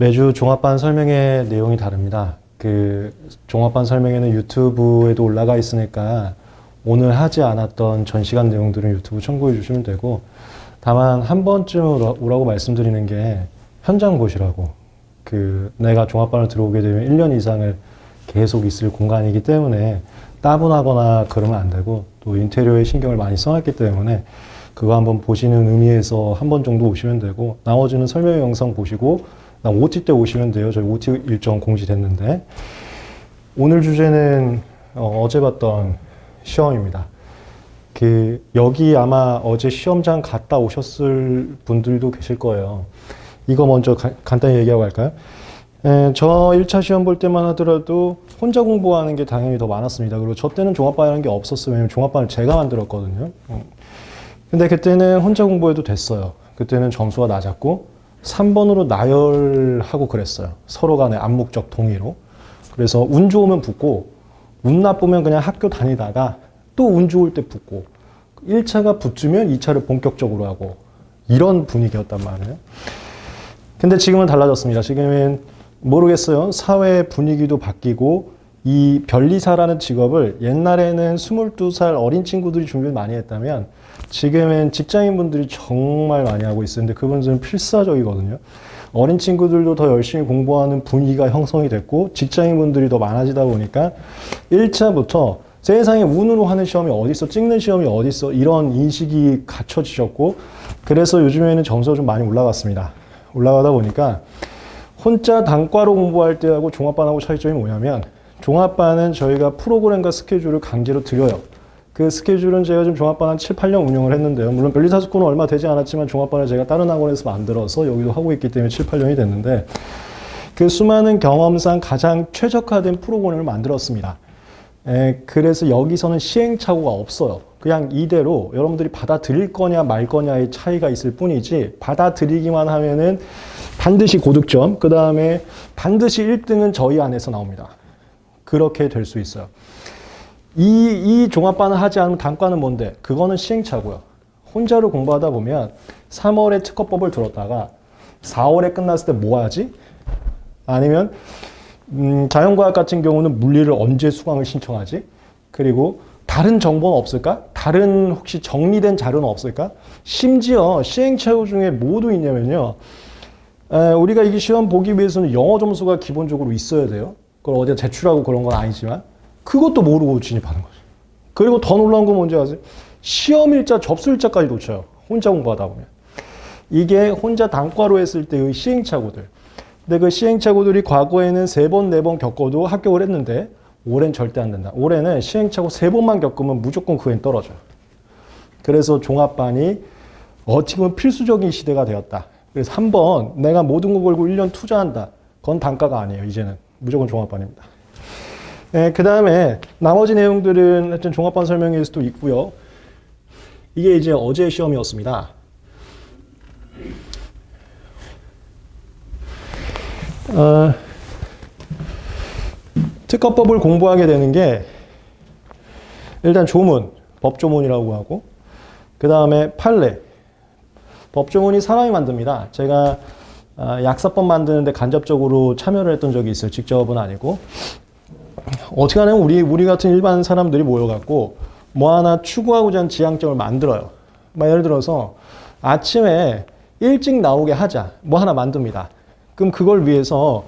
매주 종합반 설명회 내용이 다릅니다. 그 종합반 설명회는 유튜브에도 올라가 있으니까 오늘 하지 않았던 전 시간 내용들은 유튜브 참고해 주시면 되고, 다만 한 번쯤 오라고 말씀드리는 게 현장 보시라고. 내가 종합반을 들어오게 되면 1년 이상을 계속 있을 공간이기 때문에 따분하거나 그러면 안 되고, 또 인테리어에 신경을 많이 써놨기 때문에 그거 한번 보시는 의미에서 한 번 정도 오시면 되고, 나머지는 설명 영상 보시고 OT 때 오시면 돼요. 저희 OT 일정 공지됐는데, 오늘 주제는 어제 봤던 시험입니다. 여기 아마 어제 시험장 갔다 오셨을 분들도 계실 거예요. 이거 먼저 간단히 얘기하고 갈까요? 저 1차 시험 볼 때만 하더라도 혼자 공부하는 게 당연히 더 많았습니다. 그리고 저 때는 종합반이라는 게 없었어요. 왜냐면 종합반을 제가 만들었거든요. 근데 그때는 혼자 공부해도 됐어요. 그때는 점수가 낮았고 3번으로 나열하고 그랬어요. 서로 간에 암묵적 동의로. 그래서 운 좋으면 붙고 운 나쁘면 그냥 학교 다니다가 또 운 좋을 때 붙고, 1차가 붙으면 2차를 본격적으로 하고, 이런 분위기였단 말이에요. 근데 지금은 달라졌습니다. 지금은 모르겠어요. 사회 분위기도 바뀌고, 이 변리사라는 직업을 옛날에는 22살 어린 친구들이 준비를 많이 했다면 지금은 직장인분들이 정말 많이 하고 있었는데, 그분들은 필사적이거든요. 어린 친구들도 더 열심히 공부하는 분위기가 형성이 됐고, 직장인분들이 더 많아지다 보니까 1차부터 세상에 운으로 하는 시험이 어딨어, 찍는 시험이 어딨어, 이런 인식이 갖춰지셨고, 그래서 요즘에는 점수가 좀 많이 올라갔습니다. 올라가다 보니까 혼자 단과로 공부할 때하고 종합반하고 차이점이 뭐냐면, 종합반은 저희가 프로그램과 스케줄을 강제로 드려요. 그 스케줄은 제가 지금 종합반 한 7, 8년 운영을 했는데요. 물론 변리사수권은 얼마 되지 않았지만 종합반을 제가 다른 학원에서 만들어서 여기도 하고 있기 때문에 7, 8년이 됐는데, 그 수많은 경험상 가장 최적화된 프로그램을 만들었습니다. 그래서 여기서는 시행착오가 없어요. 그냥 이대로 여러분들이 받아들일 거냐 말 거냐의 차이가 있을 뿐이지, 받아들이기만 하면은 반드시 고득점, 그 다음에 반드시 1등은 저희 안에서 나옵니다. 그렇게 될 수 있어요. 이 종합반을 하지 않으면 단과는 뭔데? 그거는 시행착오요. 혼자로 공부하다 보면 3월에 특허법을 들었다가 4월에 끝났을 때 뭐 하지? 아니면 자연과학 같은 경우는 물리를 언제 수강을 신청하지? 그리고 다른 정보는 없을까? 다른 혹시 정리된 자료는 없을까? 심지어 시행착오 중에 뭐도 있냐면요. 우리가 이게 시험 보기 위해서는 영어 점수가 기본적으로 있어야 돼요. 그걸 어디다 제출하고 그런 건 아니지만 그것도 모르고 진입하는 거죠. 그리고 더 놀라운 건 뭔지 아세요? 시험일자, 접수일자까지 놓쳐요. 혼자 공부하다 보면. 이게 혼자 단과로 했을 때의 시행착오들. 근데 그 시행착오들이 과거에는 3번, 4번 겪어도 합격을 했는데 올해는 절대 안 된다. 올해는 시행착오 3번만 겪으면 무조건 그엔 떨어져요. 그래서 종합반이 어떻게 보면 필수적인 시대가 되었다. 그래서 한번 내가 모든 거 걸고 1년 투자한다. 그건 단가가 아니에요. 이제는 무조건 종합반입니다. 그 다음에 나머지 내용들은 하여튼 종합반 설명회에서도 있고요. 이게 이제 어제 시험이었습니다. 특허법을 공부하게 되는 게 일단 조문, 법조문이라고 하고, 그 다음에 판례. 법조문이 사람이 만듭니다. 제가 약사법 만드는데 간접적으로 참여를 했던 적이 있어요. 직접은 아니고. 어떻게 하냐면 우리 같은 일반 사람들이 모여갖고 뭐 하나 추구하고자 하는 지향점을 만들어요. 예를 들어서 아침에 일찍 나오게 하자. 뭐 하나 만듭니다. 그럼 그걸 위해서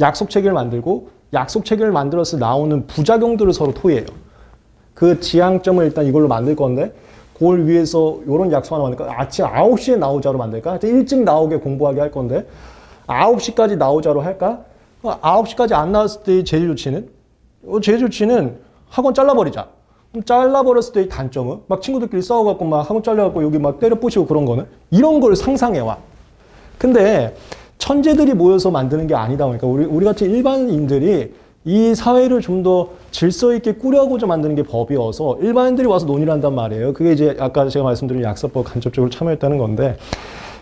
약속 체계를 만들고, 약속 체계를 만들어서 나오는 부작용들을 서로 토의해요. 그 지향점을 일단 이걸로 만들 건데, 그걸 위해서 이런 약속 하나 만들까? 아침 9시에 나오자로 만들까? 하여튼 일찍 나오게 공부하게 할 건데 9시까지 나오자로 할까? 9시까지 안 나왔을 때의 제일 조치는? 제일 조치는 학원 잘라버리자. 그럼 잘라버렸을 때의 단점은? 막 친구들끼리 싸워갖고 막 학원 잘려갖고 여기 막 때려 부시고 그런 거는? 이런 걸 상상해와. 근데 천재들이 모여서 만드는 게 아니다 보니까 우리 같은 일반인들이 이 사회를 좀 더 질서 있게 꾸려고자 만드는 게 법이어서 일반인들이 와서 논의를 한단 말이에요. 그게 이제 아까 제가 말씀드린 약사법 간접적으로 참여했다는 건데,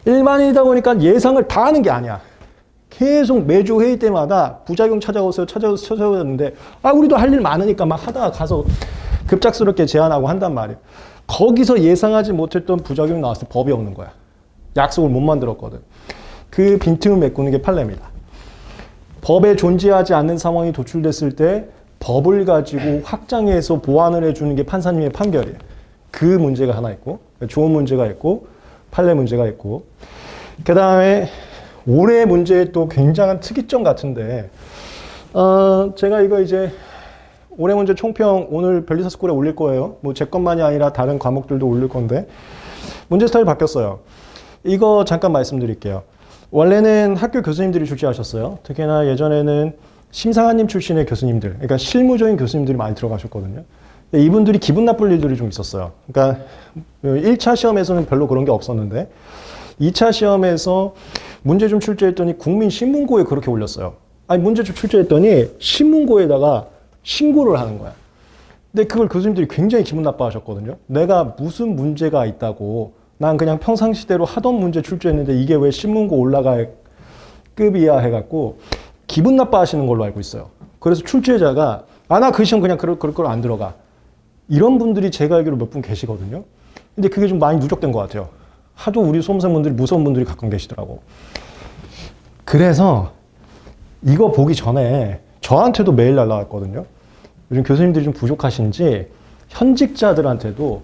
일반인이다 보니까 예상을 다 하는 게 아니야. 계속 매주 회의 때마다 부작용 찾아오는데, 우리도 할 일 많으니까 막 하다가 가서 급작스럽게 제안하고 한단 말이에요. 거기서 예상하지 못했던 부작용이 나왔을 때 법이 없는 거야. 약속을 못 만들었거든. 그 빈틈을 메꾸는 게 판례입니다. 법에 존재하지 않는 상황이 도출됐을 때 법을 가지고 확장해서 보완을 해주는 게 판사님의 판결이에요. 그 문제가 하나 있고, 좋은 문제가 있고, 판례 문제가 있고, 그 다음에 올해 문제의 또 굉장한 특이점 같은데, 제가 이거 이제 올해 문제 총평 오늘 변리사 스쿨에 올릴 거예요. 뭐 제 것만이 아니라 다른 과목들도 올릴 건데, 문제 스타일 바뀌었어요. 이거 잠깐 말씀드릴게요. 원래는 학교 교수님들이 출제하셨어요. 특히나 예전에는 심상한님 출신의 교수님들, 그러니까 실무적인 교수님들이 많이 들어가셨거든요. 이분들이 기분 나쁠 일들이 좀 있었어요. 그러니까 1차 시험에서는 별로 그런 게 없었는데 2차 시험에서 문제 좀 출제했더니 국민신문고에 그렇게 올렸어요. 아니 문제 좀 출제했더니 신문고에다가 신고를 하는 거야. 근데 그걸 교수님들이 굉장히 기분 나빠하셨거든요. 내가 무슨 문제가 있다고 난 그냥 평상시대로 하던 문제 출제했는데 이게 왜 신문고 올라갈 급이야 해갖고 기분 나빠하시는 걸로 알고 있어요. 그래서 출제자가 나 그 시험 그냥 그럴 걸 안 들어가. 이런 분들이 제가 알기로 몇 분 계시거든요. 근데 그게 좀 많이 누적된 것 같아요. 하도 우리 수험생분들이 무서운 분들이 가끔 계시더라고. 그래서 이거 보기 전에 저한테도 메일 날라왔거든요. 요즘 교수님들이 좀 부족하신지 현직자들한테도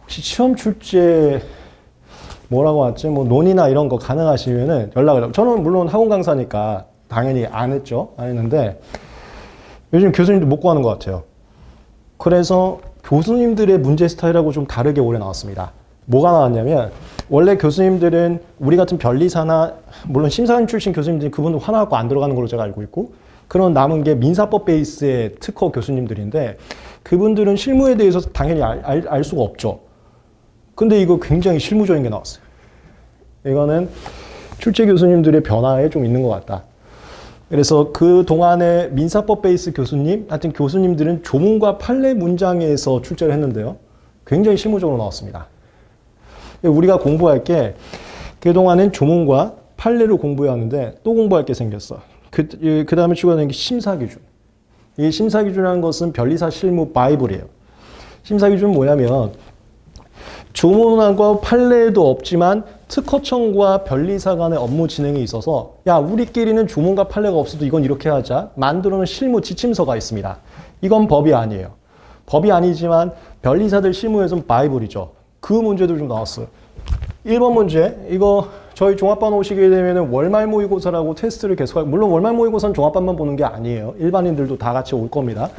혹시 시험 출제 뭐라고 왔지? 뭐 논의나 이런 거 가능하시면은 연락을 하고. 저는 물론 학원 강사니까 당연히 안 했죠. 안 했는데 요즘 교수님들 못 구하는 것 같아요. 그래서 교수님들의 문제 스타일하고 좀 다르게 올해 나왔습니다. 뭐가 나왔냐면 원래 교수님들은 우리 같은 변리사나 물론 심사관 출신 교수님들이 그분도 화나갖고 안 들어가는 걸로 제가 알고 있고 그런 남은 게 민사법 베이스의 특허 교수님들인데 그분들은 실무에 대해서 당연히 알 수가 없죠. 근데 이거 굉장히 실무적인 게 나왔어요. 이거는 출제 교수님들의 변화에 좀 있는 것 같다. 그래서 그 동안에 민사법 베이스 교수님, 하여튼 교수님들은 조문과 판례 문장에서 출제를 했는데요. 굉장히 실무적으로 나왔습니다. 우리가 공부할 게 그동안은 조문과 판례를 공부해야 하는데 또 공부할 게 생겼어. 그 다음에 추가되는 게 심사기준. 이 심사기준이라는 것은 변리사 실무 바이블이에요. 심사기준은 뭐냐면 조문안과 판례도 없지만 특허청과 변리사 간의 업무 진행에 있어서 야 우리끼리는 조문과 판례가 없어도 이건 이렇게 하자 만들어놓은 실무 지침서가 있습니다. 이건 법이 아니에요. 법이 아니지만 변리사들 실무에서는 바이블이죠. 그 문제도 좀 나왔어요. 1번 문제 이거 저희 종합반 오시게 되면 월말 모의고사라고 테스트를 계속하고 물론 월말 모의고사는 종합반만 보는 게 아니에요. 일반인들도 다 같이 올 겁니다.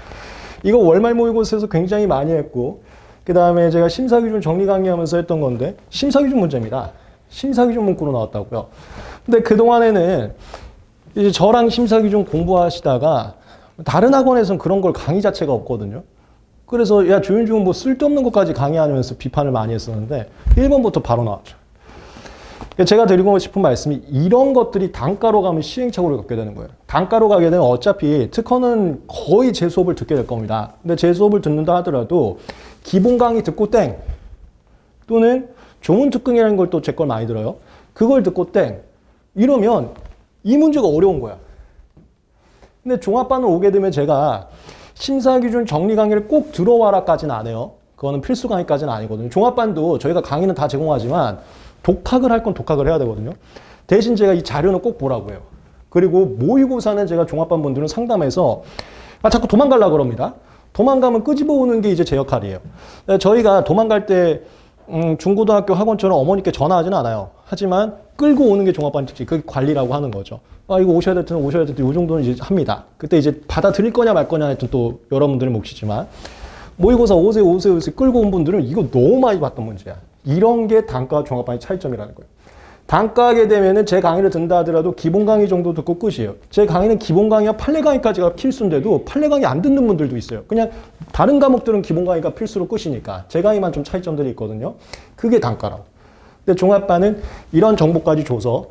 이거 월말 모의고사에서 굉장히 많이 했고 그 다음에 제가 심사기준 정리 강의하면서 했던 건데 심사기준 문제입니다. 심사기준 문구로 나왔다고요. 근데 그동안에는 이제 저랑 심사기준 공부하시다가 다른 학원에서는 그런 걸 강의 자체가 없거든요. 그래서 야 조윤중은 뭐 쓸데없는 것까지 강의하면서 비판을 많이 했었는데 1번부터 바로 나왔죠. 제가 드리고 싶은 말씀이 이런 것들이 단가로 가면 시행착오를 겪게 되는 거예요. 단가로 가게 되면 어차피 특허는 거의 제 수업을 듣게 될 겁니다. 근데 제 수업을 듣는다 하더라도 기본 강의 듣고 땡 또는 조문 특강이라는 걸 또 제 걸 많이 들어요. 그걸 듣고 땡 이러면 이 문제가 어려운 거야. 근데 종합반을 오게 되면 제가 심사기준 정리 강의를 꼭 들어와라까지는 안 해요. 그거는 필수 강의까지는 아니거든요. 종합반도 저희가 강의는 다 제공하지만 독학을 할 건 독학을 해야 되거든요. 대신 제가 이 자료는 꼭 보라고 해요. 그리고 모의고사는 제가 종합반 분들은 상담해서 자꾸 도망가려고 그럽니다. 도망가면 끄집어 오는 게 이제 제 역할이에요. 저희가 도망갈 때 중고등학교 학원처럼 어머니께 전화하지는 않아요. 하지만 끌고 오는 게 종합반 특징, 그게 관리라고 하는 거죠. 이거 오셔야 될 때는 오셔야 될 때 이 정도는 이제 합니다. 그때 이제 받아들일 거냐 말 거냐 하여튼 또 여러분들의 몫이지만 모의고사 오세요 끌고 온 분들은 이거 너무 많이 봤던 문제야. 이런 게 단가와 종합반의 차이점이라는 거예요. 단가하게 되면은 제 강의를 듣는다 하더라도 기본 강의 정도 듣고 끝이에요. 제 강의는 기본 강의와 판례 강의까지가 필수인데도 판례 강의 안 듣는 분들도 있어요. 그냥 다른 과목들은 기본 강의가 필수로 끝이니까 제 강의만 좀 차이점들이 있거든요. 그게 단가라고. 근데 종합반은 이런 정보까지 줘서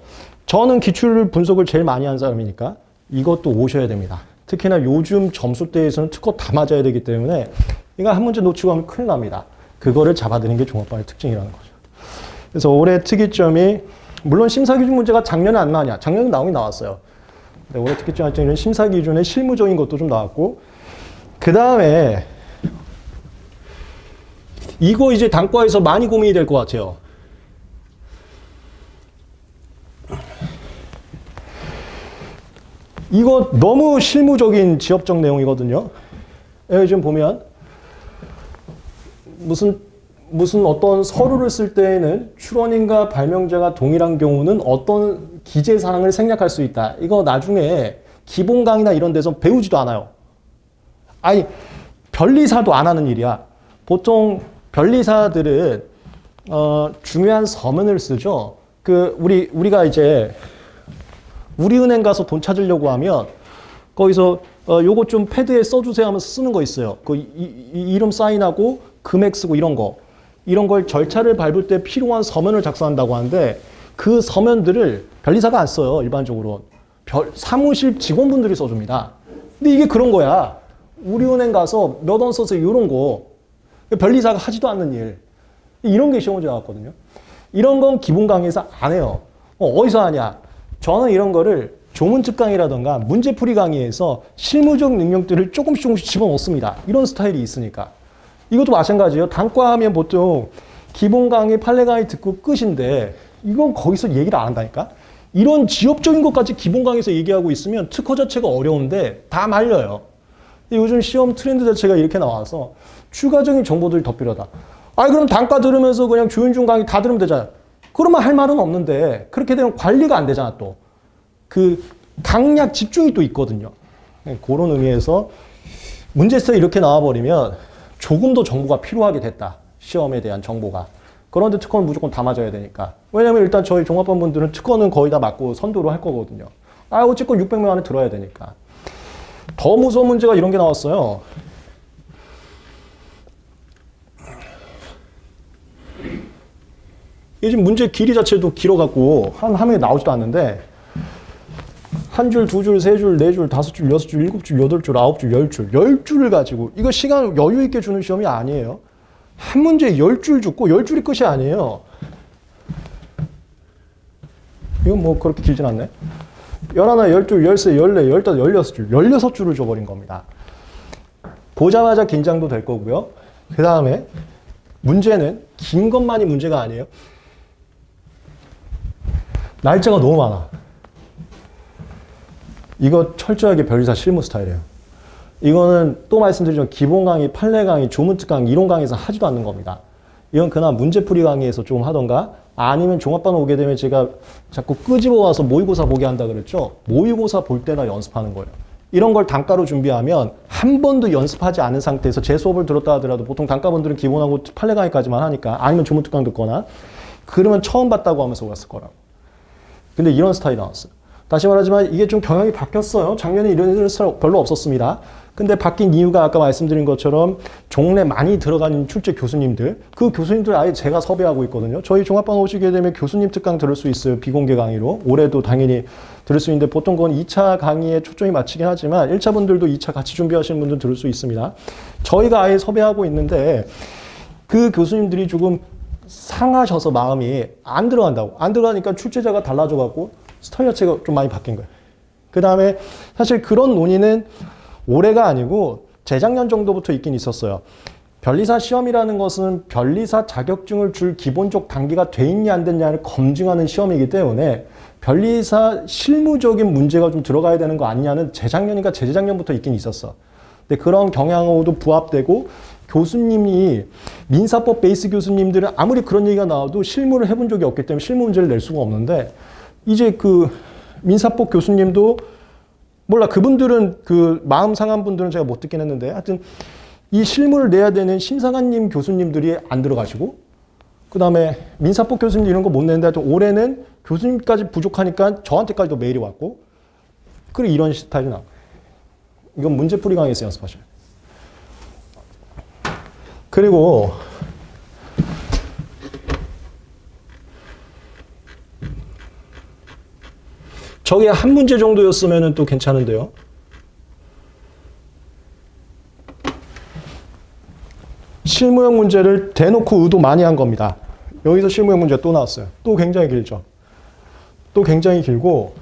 저는 기출 분석을 제일 많이 한 사람이니까 이것도 오셔야 됩니다. 특히나 요즘 점수대에서는 특허 다 맞아야 되기 때문에 이거 한 문제 놓치고 하면 큰일 납니다. 그거를 잡아드는 게 종합반의 특징이라는 거죠. 그래서 올해 특이점이 물론 심사기준 문제가 작년에 안 나왔냐? 작년에 나오긴 나왔어요. 근데 올해 특이점은 심사기준의 실무적인 것도 좀 나왔고 그 다음에 이거 이제 단과에서 많이 고민이 될 것 같아요. 이거 너무 실무적인 지엽적 내용이거든요. 여기 지금 보면 무슨 어떤 서류를 쓸 때에는 출원인과 발명자가 동일한 경우는 어떤 기재 사항을 생략할 수 있다. 이거 나중에 기본 강의나 이런 데서 배우지도 않아요. 아니, 변리사도 안 하는 일이야. 보통 변리사들은 중요한 서면을 쓰죠. 우리가 이제 우리은행 가서 돈 찾으려고 하면 거기서 요거 좀 패드에 써주세요 하면서 쓰는 거 있어요. 이름 사인하고 금액 쓰고 이런 걸 절차를 밟을 때 필요한 서면을 작성한다고 하는데 그 서면들을 변리사가 안 써요. 일반적으로 사무실 직원분들이 써줍니다. 근데 이게 그런 거야. 우리은행 가서 몇 원 써서 이런 거 변리사가 하지도 않는 일, 이런 게 시험 문제 나왔거든요. 이런 건 기본 강의에서 안 해요. 어디서 하냐? 저는 이런 거를 조문특 강의라던가 문제풀이 강의에서 실무적 능력들을 조금씩 집어넣습니다. 이런 스타일이 있으니까. 이것도 마찬가지예요. 단과 하면 보통 기본 강의, 판례 강의 듣고 끝인데 이건 거기서 얘기를 안 한다니까? 이런 지엽적인 것까지 기본 강의에서 얘기하고 있으면 특허 자체가 어려운데 다 말려요. 요즘 시험 트렌드 자체가 이렇게 나와서 추가적인 정보들이 더 필요하다. 그럼 단과 들으면서 그냥 조윤중 강의 다 들으면 되잖아. 그러면 할 말은 없는데 그렇게 되면 관리가 안 되잖아 또. 강약 집중이 또 있거든요. 그런 의미에서 문제에서 이렇게 나와버리면 조금 더 정보가 필요하게 됐다. 시험에 대한 정보가. 그런데 특허는 무조건 다 맞아야 되니까. 왜냐면 일단 저희 종합반 분들은 특허는 거의 다 맞고 선도로 할 거거든요. 어쨌건 600명 안에 들어야 되니까. 더 무서운 문제가 이런 게 나왔어요. 이게 지금 문제 길이 자체도 길어갖고 한 화면에 나오지도 않는데 한 줄, 두 줄, 세 줄, 네 줄, 다섯 줄, 여섯 줄, 일곱 줄, 여덟 줄, 아홉 줄, 열 줄, 10줄을 가지고 이거 시간 여유 있게 주는 시험이 아니에요. 한 문제에 10줄 주고 10줄이 끝이 아니에요. 이건 뭐 그렇게 길진 않네. 11, 12, 13, 14, 15, 16줄, 16줄을 줘버린 겁니다. 보자마자 긴장도 될 거고요. 그 다음에 문제는 긴 것만이 문제가 아니에요. 날짜가 너무 많아. 이거 철저하게 변리사 실무 스타일이에요. 이거는 또 말씀드리지만 기본 강의, 판례 강의, 조문특 강의 이런 강의에서 하지도 않는 겁니다. 이건 그나마 문제풀이 강의에서 좀 하던가 아니면 종합반 오게 되면 제가 자꾸 끄집어 와서 모의고사 보게 한다 그랬죠. 모의고사 볼 때나 연습하는 거예요. 이런 걸 단가로 준비하면 한 번도 연습하지 않은 상태에서 제 수업을 들었다 하더라도 보통 단가분들은 기본하고 판례 강의까지만 하니까 아니면 조문특 강의 듣거나 그러면 처음 봤다고 하면서 왔을 거라고. 근데 이런 스타일이 나왔어요. 다시 말하지만 이게 좀 경향이 바뀌었어요. 작년에 이런 스타일 별로 없었습니다. 근데 바뀐 이유가 아까 말씀드린 것처럼 종래 많이 들어가는 출제 교수님들, 그 교수님들 아예 제가 섭외하고 있거든요. 저희 종합반 오시게 되면 교수님 특강 들을 수 있어요. 비공개 강의로. 올해도 당연히 들을 수 있는데 보통 그건 2차 강의에 초점이 맞추긴 하지만 1차 분들도 2차 같이 준비하시는 분들 들을 수 있습니다. 저희가 아예 섭외하고 있는데 그 교수님들이 조금 상하셔서 마음이 안 들어간다고. 안 들어가니까 출제자가 달라져갖고 스타일 자체가 좀 많이 바뀐 거예요. 그 다음에 사실 그런 논의는 올해가 아니고 재작년 정도부터 있긴 있었어요. 변리사 시험이라는 것은 변리사 자격증을 줄 기본적 단계가 돼 있냐 안 됐냐를 검증하는 시험이기 때문에 변리사 실무적인 문제가 좀 들어가야 되는 거 아니냐는 재작년인가 재작년부터 있긴 있었어. 근데 그런 경향하고도 부합되고 교수님이 민사법 베이스 교수님들은 아무리 그런 얘기가 나와도 실무를 해본 적이 없기 때문에 실무 문제를 낼 수가 없는데 이제 그 민사법 교수님도 몰라 그분들은 그 마음 상한 분들은 제가 못 듣긴 했는데 하여튼 이 실무를 내야 되는 심사관님 교수님들이 안 들어가시고 그 다음에 민사법 교수님 이런 거 못 내는데 하여튼 올해는 교수님까지 부족하니까 저한테까지도 메일이 왔고 그리고 이런 스타일이 나와요. 이건 문제풀이 강의에서 연습하셔야 돼요. 그리고 저게 한 문제 정도였으면 또 괜찮은데요. 실무형 문제를 대놓고 의도 많이 한 겁니다. 여기서 실무형 문제 또 나왔어요. 또 굉장히 길죠. 또 굉장히 길고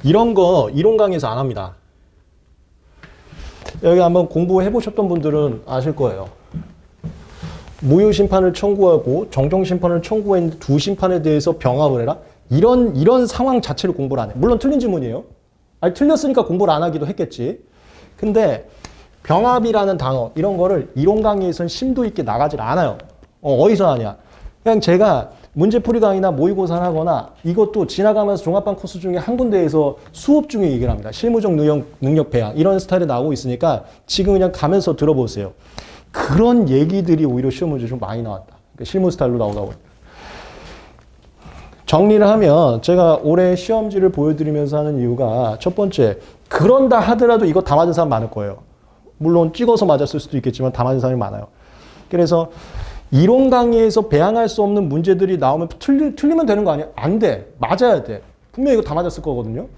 이런 거 이론 강의에서 안 합니다. 여기 한번 공부해 보셨던 분들은 아실 거예요. 무효 심판을 청구하고 정정 심판을 청구했는데 두 심판에 대해서 병합을 해라. 이런 상황 자체를 공부를 안 해. 물론 틀린 질문이에요. 아니, 틀렸으니까 공부를 안 하기도 했겠지. 근데 병합이라는 단어 이런 거를 이론 강의에서는 심도 있게 나가질 않아요. 어디서 하냐? 그냥 제가 문제풀이 강의나 모의고사를 하거나 이것도 지나가면서 종합반 코스 중에 한 군데에서 수업 중에 얘기를 합니다. 실무적 능력 배양 이런 스타일이 나오고 있으니까 지금 그냥 가면서 들어보세요. 그런 얘기들이 오히려 시험 문제 좀 많이 나왔다. 그러니까 실무 스타일로 나오다 보니까. 정리를 하면 제가 올해 시험지를 보여드리면서 하는 이유가 첫 번째, 그런다 하더라도 이거 다 맞은 사람 많을 거예요. 물론 찍어서 맞았을 수도 있겠지만 다 맞은 사람이 많아요. 그래서 이론 강의에서 배양할 수 없는 문제들이 나오면 틀리면 되는 거 아니야? 안 돼. 맞아야 돼. 분명히 이거 다 맞았을 거거든요.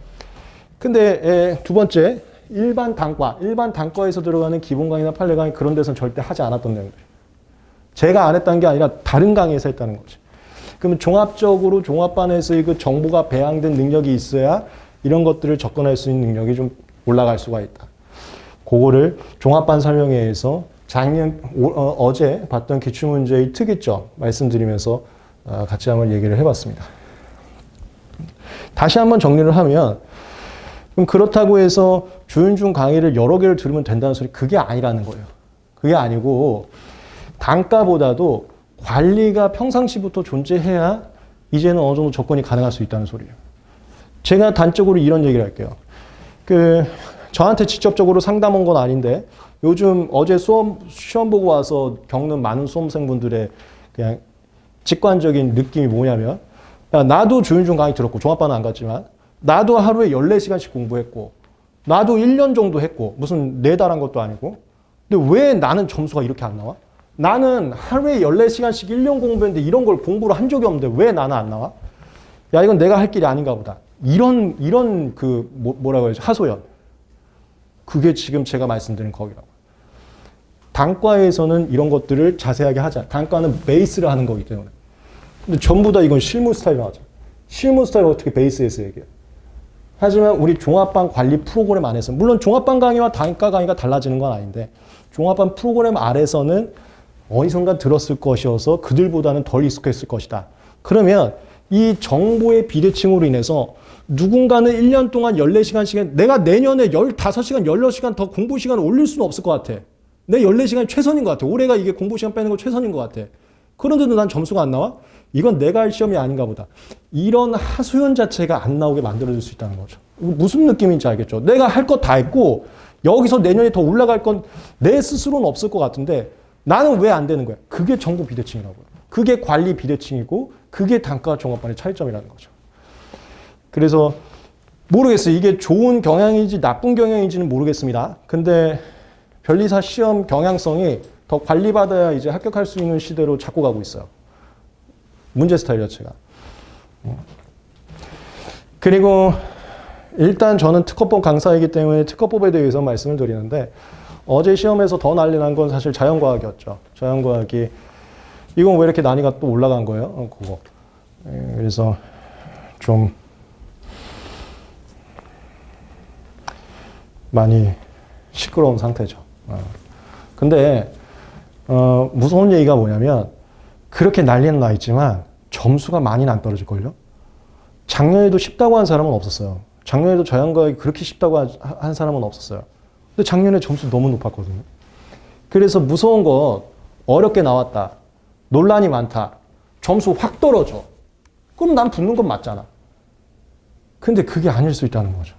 근데 두 번째, 일반 단과에서 들어가는 기본 강의나 판례 강의 그런 데서는 절대 하지 않았던 내용들. 제가 안 했다는 게 아니라 다른 강의에서 했다는 거지. 그러면 종합적으로 종합반에서의 그 정보가 배양된 능력이 있어야 이런 것들을 접근할 수 있는 능력이 좀 올라갈 수가 있다. 그거를 종합반 설명회에서 어제 봤던 기출문제의 특이점 말씀드리면서 같이 한번 얘기를 해봤습니다. 다시 한번 정리를 하면 그럼 그렇다고 해서 조윤중 강의를 여러 개를 들으면 된다는 소리 그게 아니라는 거예요. 그게 아니고 단가보다도 관리가 평상시부터 존재해야 이제는 어느 정도 접근이 가능할 수 있다는 소리예요. 제가 단적으로 이런 얘기를 할게요. 저한테 직접적으로 상담 온 건 아닌데 요즘 어제 시험 보고 와서 겪는 많은 수험생분들의 그냥 직관적인 느낌이 뭐냐면 야, 나도 조윤중 강의 들었고 종합반은 안 갔지만 나도 하루에 14시간씩 공부했고 나도 1년 정도 했고 무슨 4달 한 것도 아니고 근데 왜 나는 점수가 이렇게 안 나와? 나는 하루에 14시간씩 1년 공부했는데 이런 걸 공부를 한 적이 없는데 왜 나는 안 나와? 야, 이건 내가 할 길이 아닌가 보다. 이런 뭐라고 해야지? 하소연. 그게 지금 제가 말씀드린 거기라고. 단과에서는 이런 것들을 자세하게 하자. 단과는 베이스를 하는 거기 때문에. 근데 전부 다 이건 실무 스타일로 하자. 실무 스타일을 어떻게 베이스에서 얘기해? 하지만 우리 종합반 관리 프로그램 안에서 물론 종합반 강의와 단과 강의가 달라지는 건 아닌데 종합반 프로그램 아래서는 어디선가 들었을 것이어서 그들보다는 덜 익숙했을 것이다. 그러면 이 정보의 비대칭으로 인해서 누군가는 1년 동안 14시간씩 내가 내년에 15시간, 16시간 더 공부 시간을 올릴 수는 없을 것 같아. 내 14시간이 최선인 것 같아. 올해가 이게 공부 시간 빼는 거 최선인 것 같아. 그런데도 난 점수가 안 나와? 이건 내가 할 시험이 아닌가 보다. 이런 하소연 자체가 안 나오게 만들어줄 수 있다는 거죠. 무슨 느낌인지 알겠죠? 내가 할 것 다 했고 여기서 내년에 더 올라갈 건 내 스스로는 없을 것 같은데 나는 왜 안 되는 거야? 그게 정보 비대칭이라고요. 그게 관리 비대칭이고 그게 단과 종합반의 차이점이라는 거죠. 그래서 모르겠어요. 이게 좋은 경향인지 나쁜 경향인지는 모르겠습니다. 근데 변리사 시험 경향성이 더 관리받아야 이제 합격할 수 있는 시대로 자꾸 가고 있어요. 문제 스타일 자체가. 그리고 일단 저는 특허법 강사이기 때문에 특허법에 대해서 말씀을 드리는데 어제 시험에서 더 난리 난 건 사실 자연과학이었죠. 자연과학이 이건 왜 이렇게 난이가 또 올라간 거예요? 그거. 그래서 좀 많이 시끄러운 상태죠. 근데 무서운 얘기가 뭐냐면 그렇게 난리는 나 있지만 점수가 많이는 안 떨어질걸요? 작년에도 쉽다고 한 사람은 없었어요. 작년에도 자연과학이 그렇게 쉽다고 한 사람은 없었어요. 근데 작년에 점수 너무 높았거든요. 그래서 무서운 건 어렵게 나왔다. 논란이 많다. 점수 확 떨어져. 그럼 난 붙는 건 맞잖아. 근데 그게 아닐 수 있다는 거죠.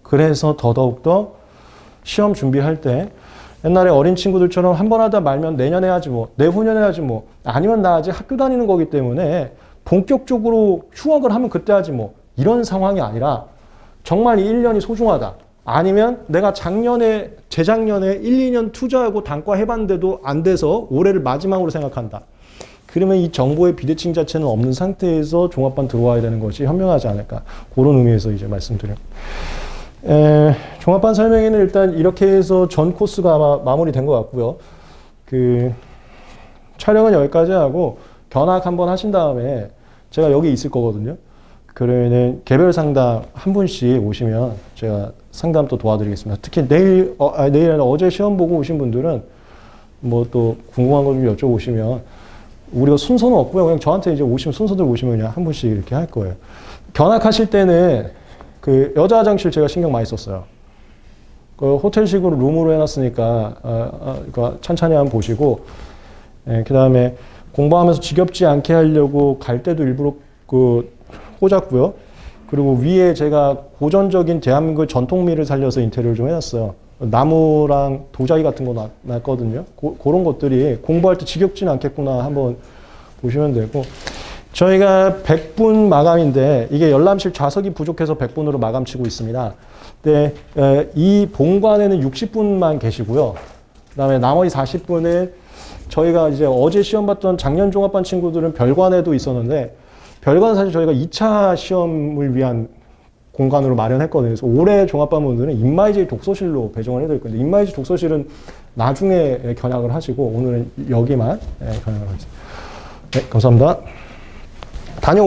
그래서 더더욱더 시험 준비할 때 옛날에 어린 친구들처럼 한 번 하다 말면 내년에 하지 뭐, 내후년에 하지 뭐, 아니면 나 아직 학교 다니는 거기 때문에 본격적으로 휴학을 하면 그때 하지 뭐, 이런 상황이 아니라 정말 이 1년이 소중하다. 아니면 내가 재작년에 1, 2년 투자하고 단과 해봤는데도 안 돼서 올해를 마지막으로 생각한다. 그러면 이 정보의 비대칭 자체는 없는 상태에서 종합반 들어와야 되는 것이 현명하지 않을까. 그런 의미에서 이제 말씀드려요. 종합반 설명회는 일단 이렇게 해서 전 코스가 마무리된 것 같고요. 촬영은 여기까지 하고 견학 한번 하신 다음에 제가 여기 있을 거거든요. 그러면은 개별 상담 한 분씩 오시면 제가 상담 또 도와드리겠습니다. 특히 내일 어제 시험 보고 오신 분들은 뭐 또 궁금한 거 좀 여쭤보시면 우리가 순서는 없고요. 그냥 저한테 이제 순서들 오시면 그냥 한 분씩 이렇게 할 거예요. 견학하실 때는 그 여자 화장실 제가 신경 많이 썼어요. 그 호텔식으로 룸으로 해놨으니까 그러니까 찬찬히 한번 보시고, 예, 그 다음에 공부하면서 지겹지 않게 하려고 갈 때도 일부러 그 꽂았고요. 그리고 위에 제가 고전적인 대한민국 전통미를 살려서 인테리어를 좀 해놨어요. 나무랑 도자기 같은 거 놨거든요. 그런 것들이 공부할 때 지겹지는 않겠구나 한번 보시면 되고, 저희가 100분 마감인데 이게 열람실 좌석이 부족해서 100분으로 마감 치고 있습니다. 근데 이 본관에는 60분만 계시고요. 그다음에 나머지 40분은 저희가 이제 어제 시험 봤던 작년 종합반 친구들은 별관에도 있었는데, 별관 사실 저희가 2차 시험을 위한 공간으로 마련했거든요. 그래서 올해 종합반 분들은 인마이지 독서실로 배정을 해드릴 건데, 인마이지 독서실은 나중에 견학을 하시고 오늘은 여기만 견학을 하겠습니다. 네, 감사합니다.